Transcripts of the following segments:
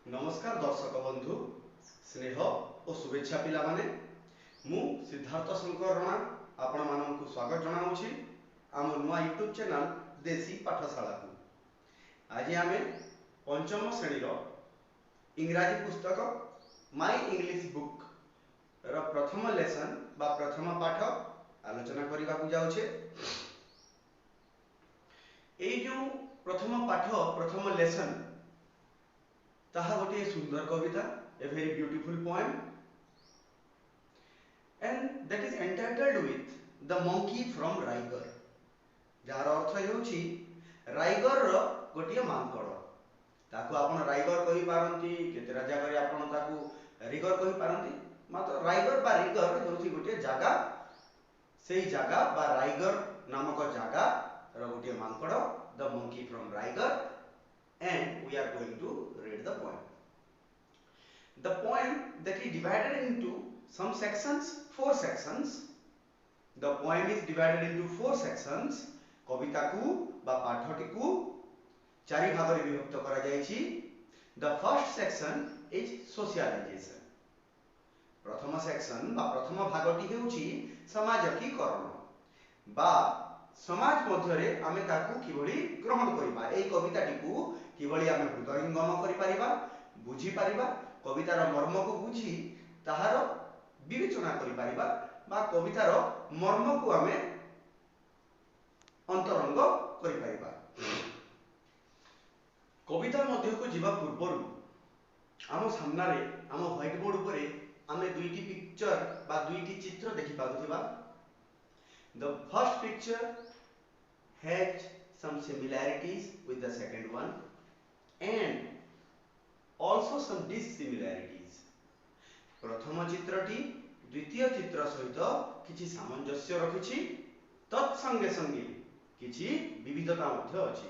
नमस्कार दर्शक बंधु स्नेह और शुभेच्छा पिला माने मु सिद्धार्थ शंकर रणा आपण मानक स्वागत जनाऊँगी आम नुआ यूट्यूब चैनल देसी पाठशाला को। आज आम पंचम श्रेणीर इंग्राजी पुस्तक माय इंग्लिश बुक र प्रथम लेसन बा प्रथम पाठ आलोचना करने को जाऊे। जो प्रथम पाठ प्रथम लेसन ताहा गोटे सुंदर कविता, a very beautiful poem, and that is entitled with the monkey from Raigar, जार अर्थ हेउछि राइगर रो गोटे मांकड़। ताकू आपण राइगर कहि पारंती, केतेरा जगह आपण ताकू रिगर कहि पारंती, मात्र राइगर बा रिगर हेउछि गोटे जागा, सेही जागा बा राइगर नामक जागा रो गोटे Mankad, the monkey from rigor, and we are going to read the poem. The poem that is divided into some sections, 4 sections. The poem is divided into 4 sections. कविता को बा पाठटी को चारि भाग रे विभक्त करा जायछि। The first section is socialization. प्रथम section बा प्रथम भागटी हेउछि समाजकीकरण बा समाज मध्यरे आमे ताकू किभଳି ग्रहण करिबा, एई कविताटी को किभଳି आमे हृदयंगम करि परिबा, बुझी परिबा, कवितार मर्म को बुझी ताहार विवेचना करि परिबा बा कवितार मर्म को आमे अंतरंग करि परिबा। कविता मध्य को जीवा पूर्वरु आम सामनारे आम व्हाइट बोर्ड उपरे आमे दुईटी पिक्चर बा दुईटी चित्र देखि पाउथिबा। The first picture has some similarities with the second one and also some dissimilarities. प्रथम चित्रटी द्वितीय चित्र सहित किछि सामंजस्य रखिछि, तत्संगे संगे किछि विविधता मध्य अछि।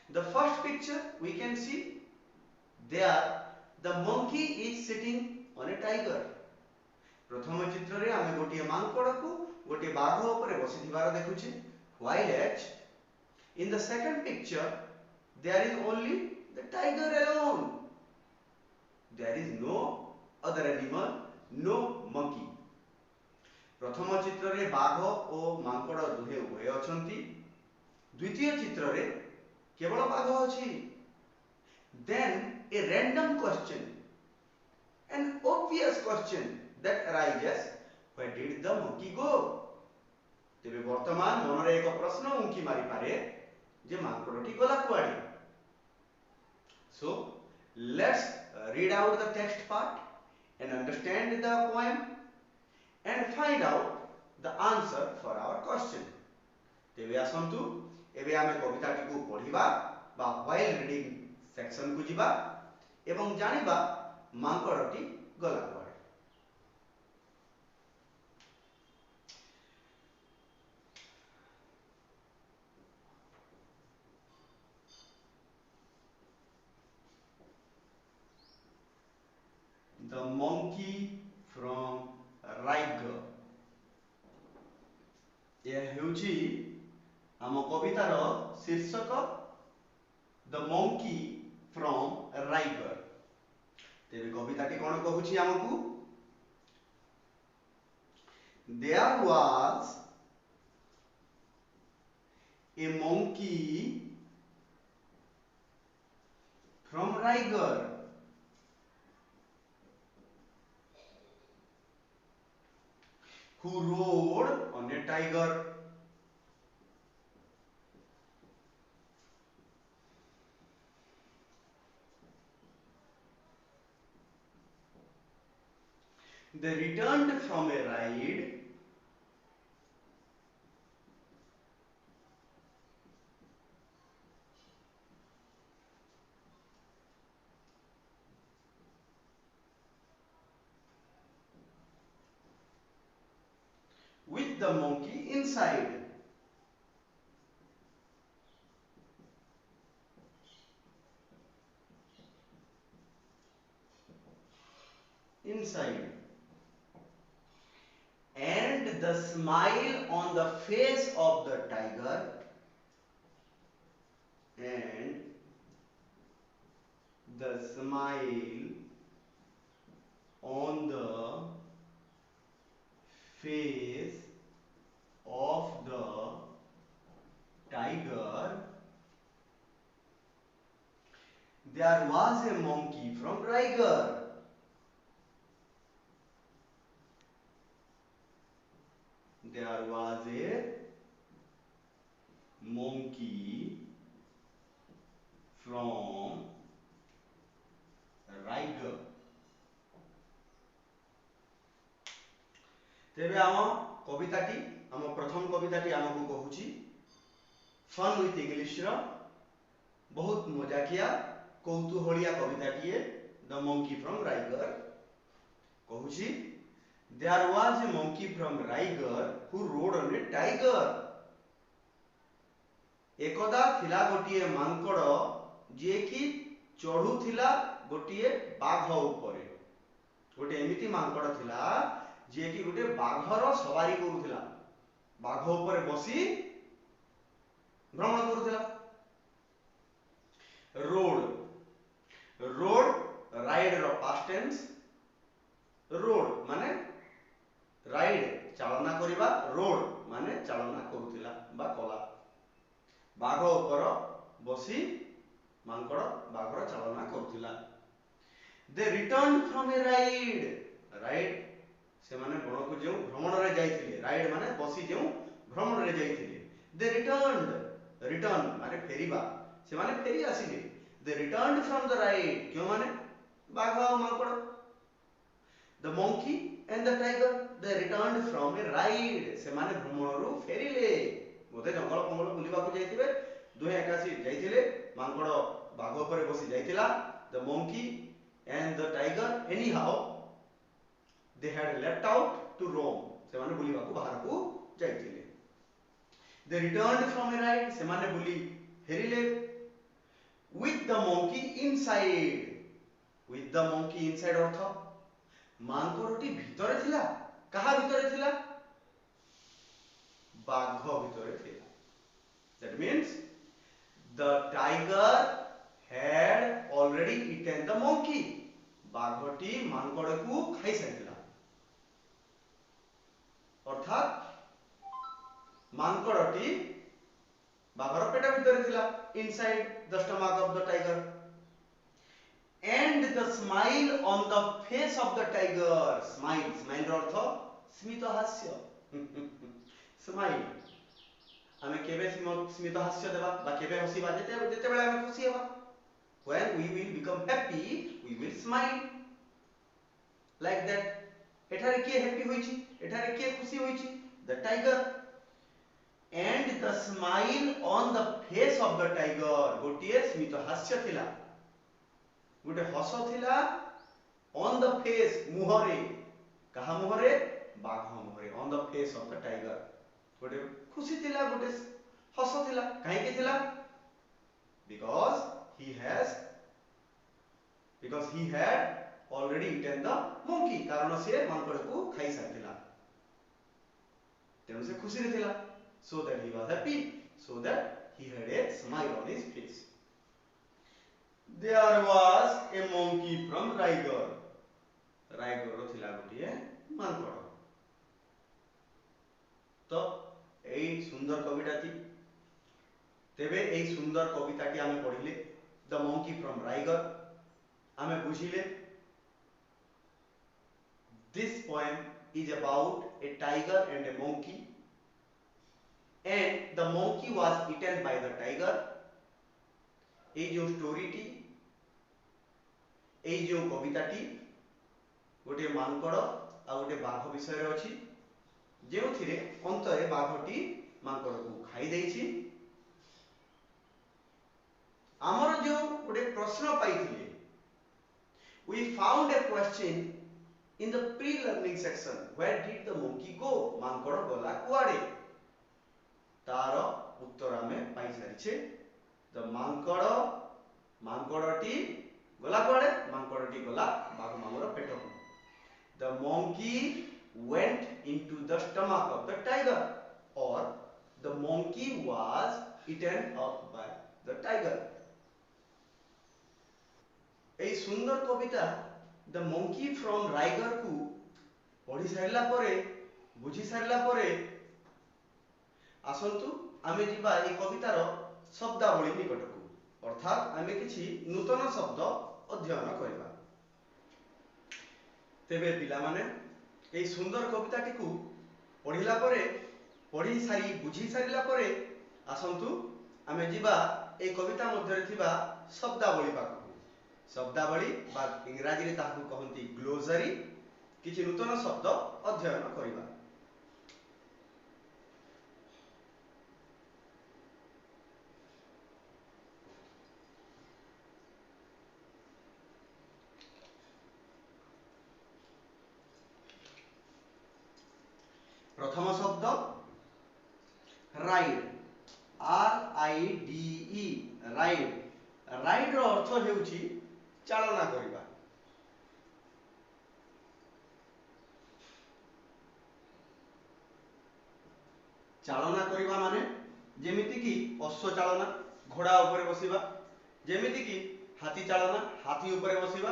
The first picture we can see there the monkey is sitting on a tiger. प्रथम चित्र रे आमे गोटे मांकड़ को गोटे बाघ ऊपर बसिथिबार देखुछि, while at in the second picture there is only the tiger alone. There is no other animal, no monkey. प्रथम चित्र रे बाघ और मांकड़ दुहे उभय अछंती, द्वितीय चित्र रे केवल बाघ अछि। Then a random question, an obvious question that arises, where did the monkey go? तेबे वर्तमान मन रे एक प्रश्न उंकी मारी पारे जे मांकड़टी गला कुआडी। So let's read out the text part and understand the poem and find out the answer for our question. तेबे आसंतु एबे आमे कविताटी को पढिबा बा while reading सेक्शन को जिबा एवं जानिबा मांकड़टी गला कुआडी। The monkey from Raigar. यह हेउछि आम कवितार शीर्षक The monkey from Raigar. तेबे कविताटी कोन कहूछि हमकु? There was a monkey from Raigar who rode on a tiger. They returned from a ride with the monkey inside. Inside. And the smile on the face of the tiger and the smile on the face of the tiger, there was a monkey from Raigarh. There was a monkey from Raigarh. तेबे आम कविताटी आम प्रथम कविताटी आमको कहूची fun with English रो बहुत मजाकिया कौतूहलिया कविताटीए द मंकी फ्रॉम राइगर कहूची there was a monkey from Raigar who rode on a tiger एकदा थिला गोटिए मांकड़ जे कि चढ़ुथिला गोटिए बाघ उपरे गोटे एमिति मांकड़ थिला जे कि गोटे बाघर सवारी करूथिला बाघ उपरे बसी भ्रमण करूथिला रोड रोड राइड रो पास्ट टेंस रोड माने राइड चालना करिबा रोड माने चालना करूथिला बा कला बाघ उपर बसी मांकड़ बाघर चालना करूथिला they return from a ride ride से माने बण को जो भ्रमण रे जाइथिले राइड माने बसी जो भ्रमण रे जाइथिले दे रिटर्न रिटर्न माने फेरीबा से माने फेरी आसिले दे रिटर्न फ्रॉम द राइड क्यों माने बाघ और Mankad the monkey and the tiger they return from a ride से माने भ्रमण रु फेरीले बोधे जंगल पंगल बुलिबा को जाइथिबे दुहे एकासी जाइथिले मांकड़ बाघ ऊपर बसी जाइथिला the monkey and the tiger anyhow they had left out to roam semane बुलिबा को बाहर को जाइथिले they returned from a ride semane bully फेरिले with the monkey inside अर्थ मांकड़टी भितरे थिला कहा भितरे थिला बाघ भितरे थिला that means the tiger had already eaten the monkey बाघटी Mankad को खाई सारिला अर्थात मांकड़टी बाघर पेट भितर थिला inside the stomach of the tiger and the smile on the face of the tiger smile smile रो अर्थ स्मित हास्य स्माइल हमें केबे स्मित हास्य देबा बा केबे हसीबा जेते बेला हमें खुशी हेबा when we will become happy we will smile like that एठारे के हैप्पी होईची एठारे के खुशी होईची the tiger and the smile on the face of the tiger गोटिए स्मित हास्य थिला गोटे हस थिला ऑन द फेस मुहरे कहा मुहरे बाघ मुहरे on the face of the tiger गोटे खुशी थिला गोटे हस थिला काहे के थिला because he had already eaten the monkey कारण से मांकड़ को खाई सारथिला तेनु से खुशी रे थिला so that he was happy so that he had a smile on his face there was a monkey from Raigarh रो थिला गोटिए मांकड़ तो एई सुंदर कविताटी तेबे एई सुंदर कविताटी आमे पढिले द मंकी फ्रॉम राइगर आमे बुझिले this poem is about a tiger and a monkey and the monkey was eaten by the tiger ए जो story T A जो कविता T गोटे मांकड़ आ गोटे बाघ विषय रे अछि जेउथिरे अंतरे बाघटी मांकड़ को खाई देछि हमर जो गोटे प्रश्न पाइथिले we found a question in the pre-learning section where did the monkey go Mankad गला कुआडे तार उत्तर हमें पाई सारिछे द मांकड़टी गला कुआडे मांकड़टी गला बाघ मामर पेट the monkey went into the stomach of the tiger or the monkey was eaten up by the tiger এই সুন্দর কবিতা the monkey from rigor को पढ़ी सारिला परे बुझी सारिला परे आसंतु आमे जिबा ए कवितार शब्दावली निकटकू अर्थात आमे किछि नूतन शब्द अध्ययन करबा। तेबे पिला माने ए सुंदर कविताटी को पढ़िला परे पढ़ी सारी बुझी सारिला परे आसंतु आमे जिबा ए कविता मध्यरे थिबा शब्दावली पाखु। शब्दावली बा इंग्राजी रे ताहाकु कहंती ग्लोसरी किछि नूतन शब्द अध्ययन करबा। प्रथम शब्द राइड RIDE राइड। राइड रो अर्थ हेउची चालना करिबा। चालना करिबा माने जेमिति कि अश्व चालना घोड़ा ऊपर बसिबा, जेमिति कि हाथी चालना हाथी ऊपर बसिबा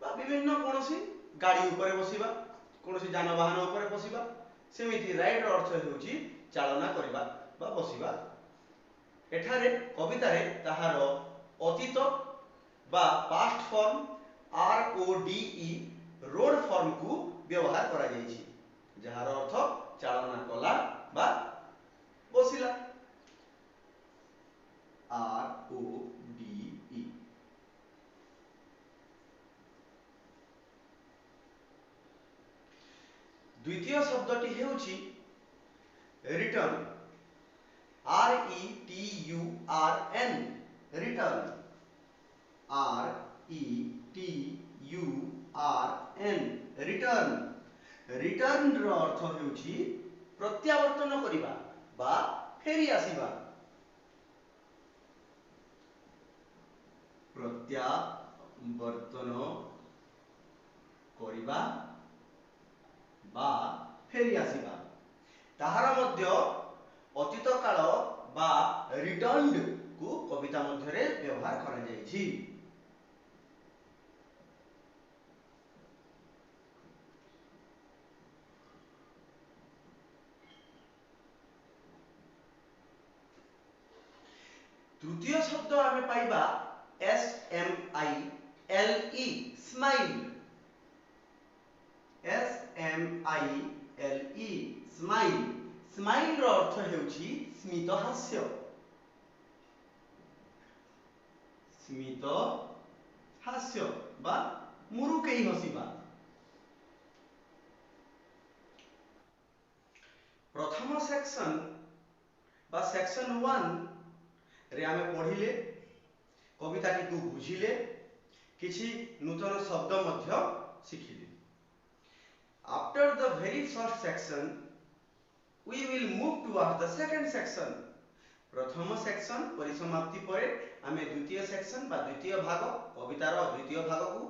बा विभिन्न कोनोसी गाड़ी ऊपर बसिबा, कोनोसी जानवाहन ऊपर बसिबा। सेमिति राइड रो अर्थ हेउची चालना करिबा बा बसिबा। एठारे कवितारे ताहार अतीत बा past form RODE road form को व्यवहार करा जायछि, जहार अर्थ चालना कला बा बसिला। RODE। द्वितीय शब्दटी हेउछि return RETURN return RETURN return. Return रो अर्थ हेउछि प्रत्यावर्तन करिबा बा फेरी आसीबा। प्रत्यावर्तन करिबा बा फेरी आसीबा। ताहार मध्य अतीत काल बा रिटर्न्ड को कविता मध्यरे व्यवहार करा जायछि। तृतीय शब्द आमे पाइबा SMILE smile. SMILE smile. Smile रो अर्थ हेउछि स्मित हास्य। स्मित हास्य बा मुरुकेई हसिबा। प्रथम सेक्शन बा सेक्शन 1 रे आमे पढ़िले कविताटी को बुझिले किछि नूतन शब्द मध्य शिखिले। After the very first section we will move towards the second section। प्रथम सेक्शन परिसमाप्ति परे आमे द्वितीय सेक्शन बा द्वितीय भाग कवितार द्वितीय भाग को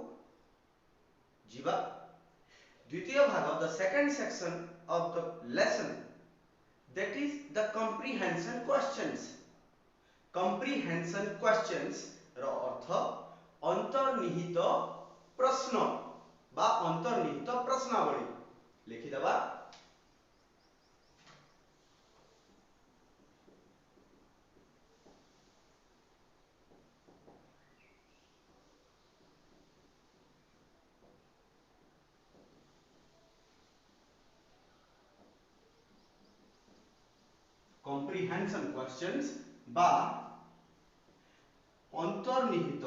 जीवा। द्वितीय भाग the second section of the lesson that is the comprehension questions। comprehension questions रो अर्थ अंतर्निहित प्रश्न बा अंतर्निहित प्रश्नावली। लिखि दबा comprehension questions बा अंतर्निहित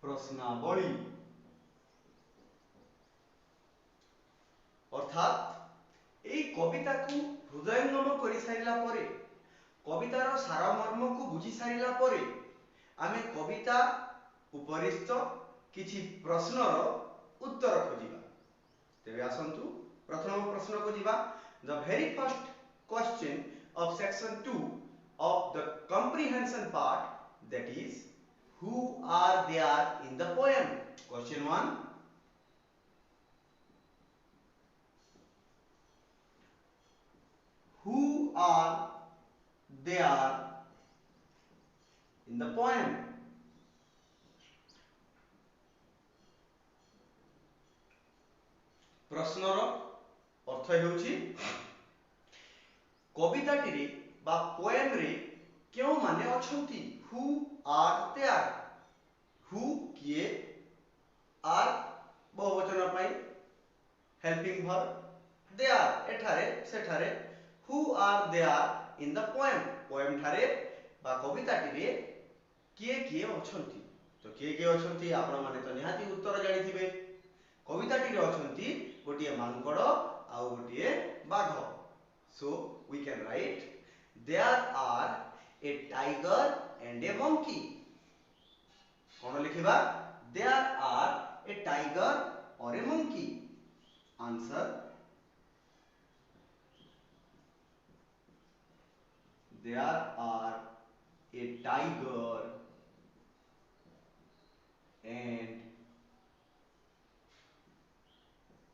प्रश्नावली। अर्थात एई कविता को हृदयंगम करि सारिला परे कवितार सारमर्म को बुझी सारिला परे आमे कविता उपरिस्थ किछि प्रश्नर उत्तर खोजिबा। तेबे आसंतु प्रथम प्रश्न को जीवा। The very first question of section 2 of the comprehension part, that is who are there in the poem। question 1 are they are in the poem? प्रश्नर अर्थ हेउछि कविताटी बा पोएम रे क्यों माने अछंती हु आर देयर हु किए आर बहुवचन पाई हेल्पिंग वर्ब देयर एठारे सेठारे who are there in the poem poem ठारे बा कविताटी रे किए किए अछंती तो किए किए अछंती आपण माने तो निहाती उत्तर जानि थिबे कविताटी रे अछंती गोटिए मांकड़ आउ गोटिए बाघ so we can write there are a tiger and a monkey कौन लिखिबा there are a tiger or a monkey answer there are a tiger and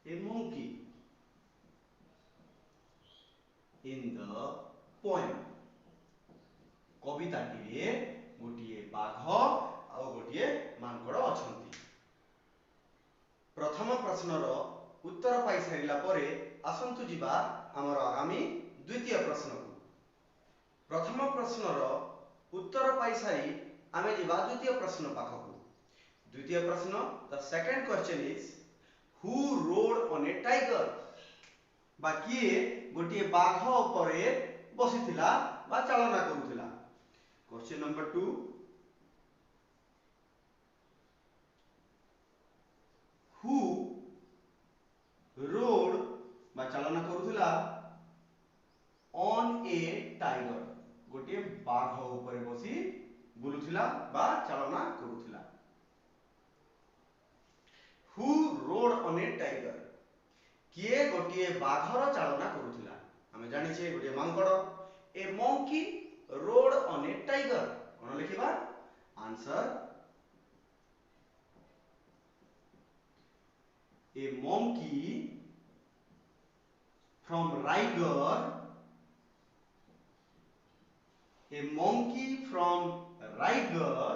a monkey in the poem कविताटी रे गोटिए बाघ आ गोटिए मांकड़ अछंती प्रथम प्रश्नर उत्तर पाई सारिला परे आसंतु जिबा हमर आगामी द्वितीय प्रश्न को प्रथम प्रश्नर उत्तर पाई सारी आमे जिबा द्वितीय प्रश्न पाखकु द्वितीय प्रश्न the second question is who rode on a tiger बा किए गोटिए बाघ उपरे बसिथिला बा चालना करूथिला क्वेश्चन नंबर 2 हु रोड बा चालना करूथिला ऑन ए टाइगर गोटिए बाघ उपरे बसी बुलुथिला बा चालना करूथिला who rode on a tiger किए गोटिए बाघर चालना करूथिला हमें जानि छे गोटिए मांकड़ a monkey rode on a tiger कोन लिखिबा answer a monkey from Raigar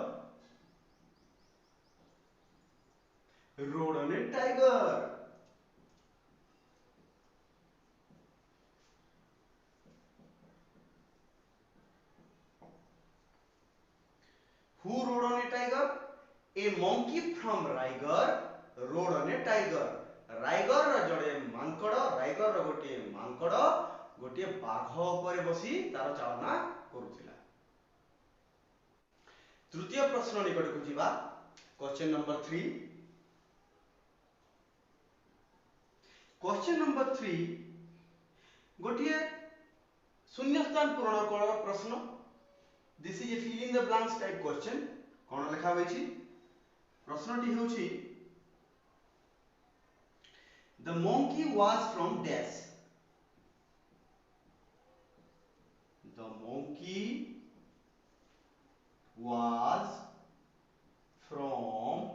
rode on a tiger who rode on a tiger a monkey from Raigar rode on a tiger Raigar रो जड़े मांकड़ राइगर रो गोटे बाघ ऊपर बसी तार चालना करूथिला तृतीय प्रश्न निकट को जीवा क्वेश्चन नंबर 3 क्वेश्चन नंबर 3 गोटे शून्य स्थान पूरण कर प्रश्न this is a fill in the blanks type question कोन लिखा होई छी प्रश्नटी होउची The monkey was from dash. The monkey was from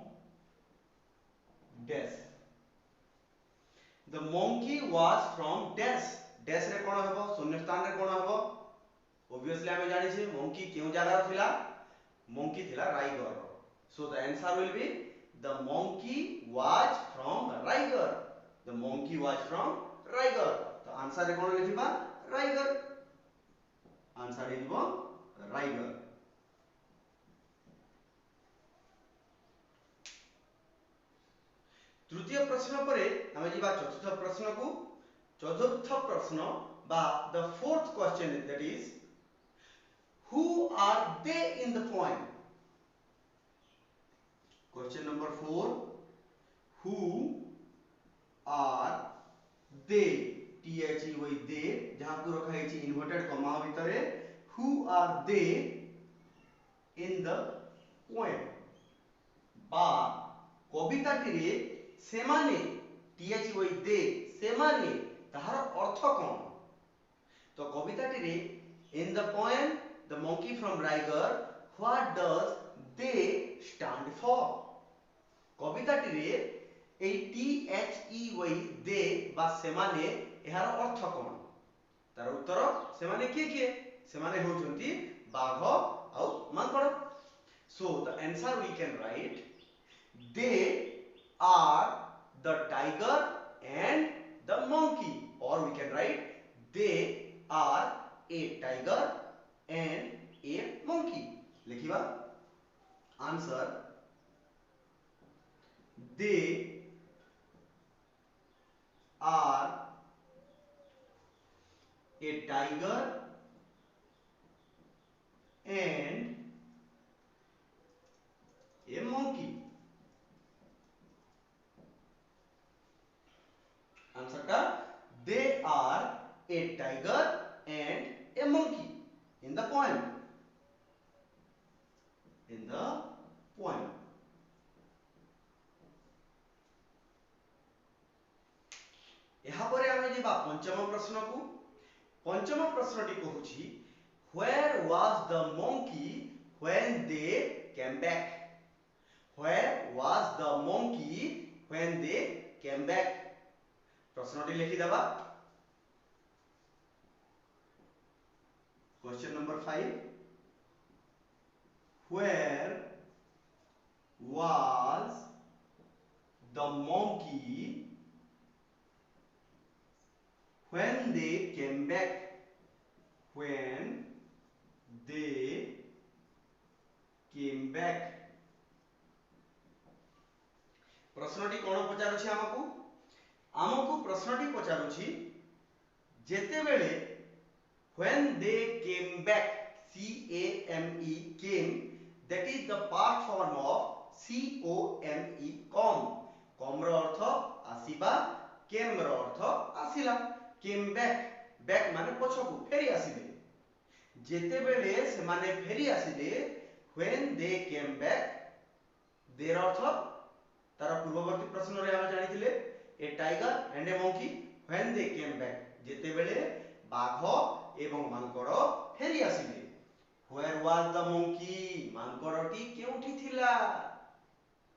dash. The monkey was from dash. Dash रे कोन हेबो शून्य स्थान रे कोन हेबो obviously हमें जानि छै monkey केउ जगह थिला monkey थिला rigor so the answer will be the monkey was from Raigar. The monkey was from Raigar. तो आंसर कोन लिखिबा Raigar. Answer is Raigar. तृतीय प्रश्न परे हम जिबा चतुर्थ प्रश्न को चतुर्थ प्रश्न बा the fourth question that is who are they in the poem question number 4 who are they they जहां को रखा है इन्वर्टेड कॉमा भितरे who are they in the poem बा कविताटी रे सेमाने they सेमाने ताहार अर्थ कोन तो कविताटी रे in the poem the monkey from Raigar what does they stand for कविताटी रे ए THEY दे बा सेमाने एहार अर्थ कोन तार उत्तर से माने किए से माने होउचंती बाघ आउ मांकड़। So the answer we can write they are the tiger and the monkey, or we can write they are a tiger and a monkey। लिखिबा answer they are a tiger and a monkey। Answer का they are a tiger and a monkey in the poem। in the poem। यहाँ पर आमे जिबा पंचम प्रश्न को। पंचम प्रश्नटी कहूची where was the monkey when they came back। where was the monkey when they came back। प्रश्नटी लिखि देबा। Question number 5 where was the monkey when they came back। when they came back। प्रश्नटी कोन पचारुछि हमकु। हमकु प्रश्नटी पचारुछि जेते बेले when they came back, C-A-M-E, came, that is the past form of C-O-M-E, come। come row earth आसीबा, came row earth आसिला। came back, back माने पछकु फेरी आसिले। जेते बेले से माने फेरी आसिले when they came back, their अर्थ तार पूर्ववर्ती प्रश्न रे हम जानिथिले a tiger and a monkey when they came back, जेते बेले बाघ एवं मांकड़ फेरी आसिले। where was the monkey, मांकड़टी केउठी थिला।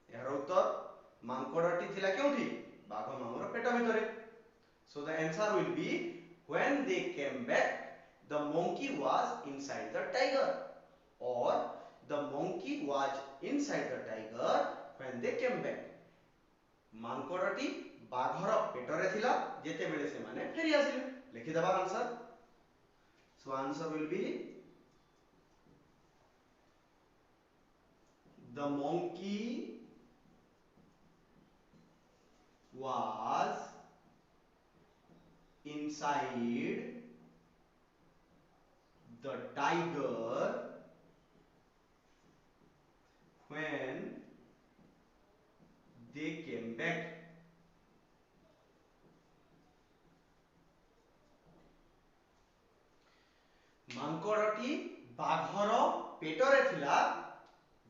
यार उत्तर मांकड़टी थिला केउठी, बाघ मामुर पेट भितरे। so the answer will be when they came back the monkey was inside the tiger, or the monkey was inside the tiger when they came back। मांकड़टी बाघर पेटरे थिला जेते बेले से माने फेरी आसिले। लिखि देबा answer. so answer will be the monkey was inside the tiger when they came back। मांकड़टी बाघर पेटरे थिला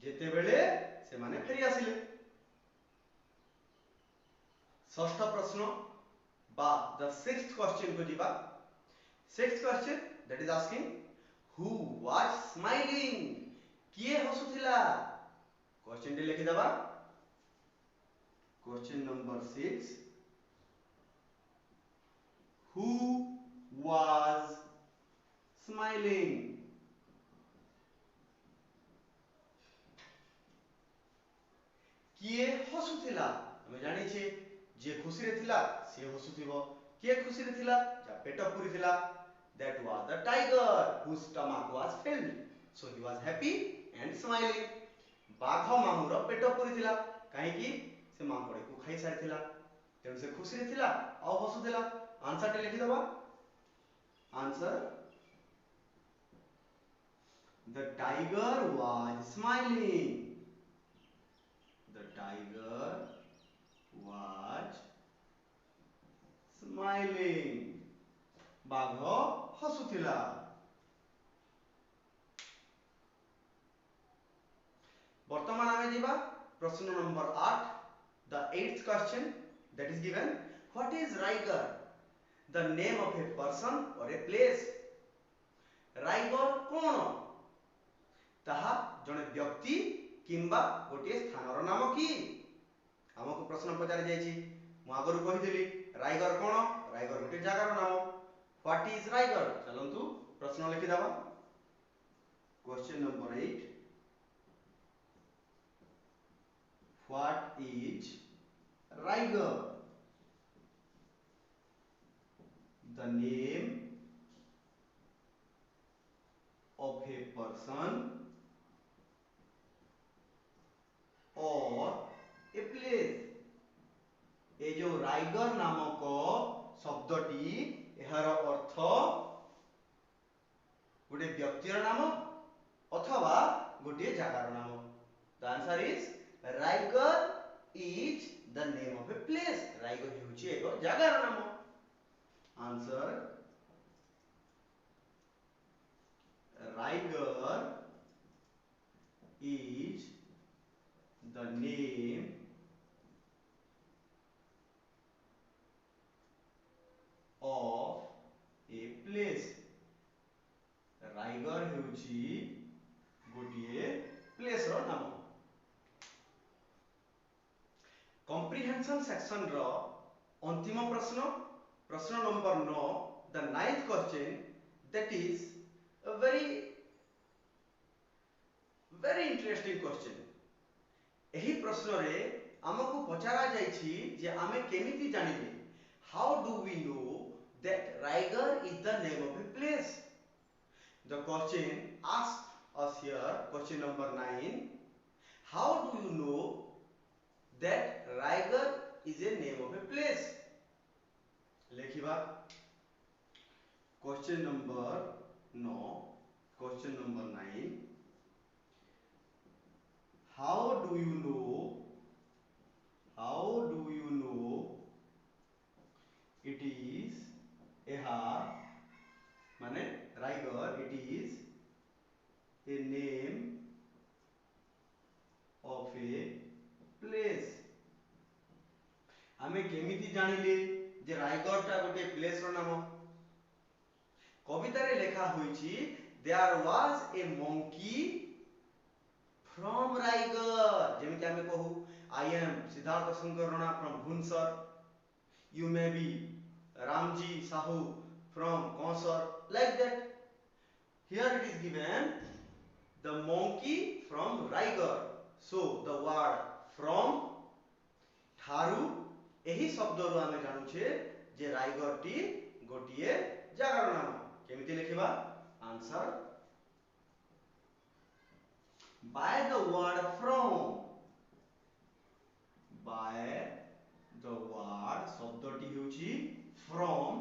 जेते बेले से माने फेरी आसिले। षष्ठ प्रश्न बा द सिक्स्थ क्वेश्चन को दिबा। Sixth question that is asking who was smiling, किए हसुथिला। क्वेश्चन टी लिखि देबा। Question number 6 who was smiling. किए हसुथिला। हम जानि छे जे खुशी रे थिला से हसुथिबो। किए खुशी रे थिला, जा पेट पुरी थिला, that was the tiger whose stomach was filled, so he was happy and smiling। बाघ मामुर पेट पुरी थिला काहे कि से मांकड़ को खाई सारि थिला, तेनु से खुशी रे थिला आ हसुथिला। आंसर टे लिखि देबा। Answer the tiger was smiling। the tiger was smiling। बाघ हसुथिला। वर्तमान आमे जिबा प्रश्न number 8 the 8th question that is given what is Raigar, the name of a person or a place। Raigar कोन, ताहा जने व्यक्ति किंबा गोटे स्थानर नाम की। हमको प्रश्न पचारि जायछि, मु आगरु कहि देली रायगढ़ कोन, रायगढ़ गोटे जगार नाम। व्हाट इज रायगढ़ चलंतु प्रश्न लिखि दबा question number 8 what is Raigarh the name of a person or a place ए जो रायगढ़ नामक शब्दटी एहार अर्थ गोटे व्यक्तिर नाम अथवा गोटे जगार नाम the answer is Raigarh is the name of a place Raigarh हेउची एक जगार नाम answer Raigarh is the name of a place Raigarh हेउची गोटिए प्लेस रो नाम कॉम्प्रिहेंशन सेक्शन रो अंतिम प्रश्न प्रश्न number 9 the 9th question that is a very interesting question एही प्रश्न रे हमकु पचारा जायछि जे आमे केमिति जानिबे how do we know that Raigarh is the name of a place the question asked us here question number 9 how do you know that Raigarh is a name of a place लिखिबा question number 9 question number 9 how do you know it is माने Raigarh it is a name of a place हमें केमिति जानिले जे रायगढ़ टा गोटे place रो नाम कविता रे लेखा होईची there was a monkey from Raigarh जेमिति हमें कहू I am Siddharth Shankar Rana from Bhubaneswar you may be Ramji Sahu from Kausar like that here it is given the monkey from Raigad so the word from ठारू एही शब्द रो आमे जानु छे जे रायगढ़ टी गोटिए जगार नाम केमिति लिखिबा आंसर by the word शब्दटी हेउची from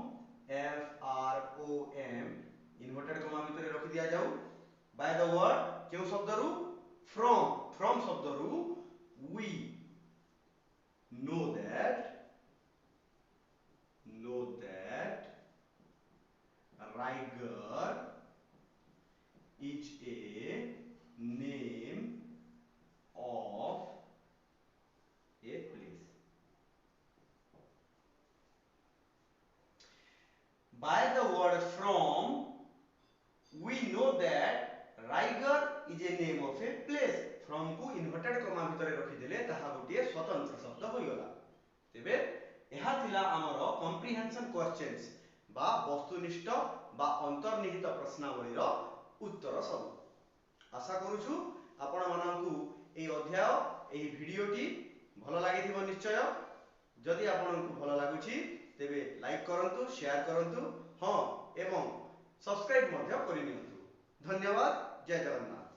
F R O M inverted comma भितर रखि दिया जाऊ by the word केउ शब्द रु from शब्द रु we know that Raigad is a name of a place by the word from we know that Raigad is a name of a place from को इन्वर्टेड कॉमा भितर रखि देले ताहा गोटिए स्वतंत्र शब्द होई गला तेबे एहा थिला हमर कॉम्प्रिहेंशन क्वेश्चंस बा वस्तुनिष्ठ बा अंतर्निहित प्रश्नावली रो उत्तर सब आशा करूछु आपण माननकु ए अध्याय एही भिडियोटी भलो लागिथिबो निश्चय जदि आपनकु भलो लागुछि तेबे लाइक करंतु शेयर करंतु हां एवं सब्सक्राइब मध्य करि नियंतु धन्यवाद जय जगन्नाथ।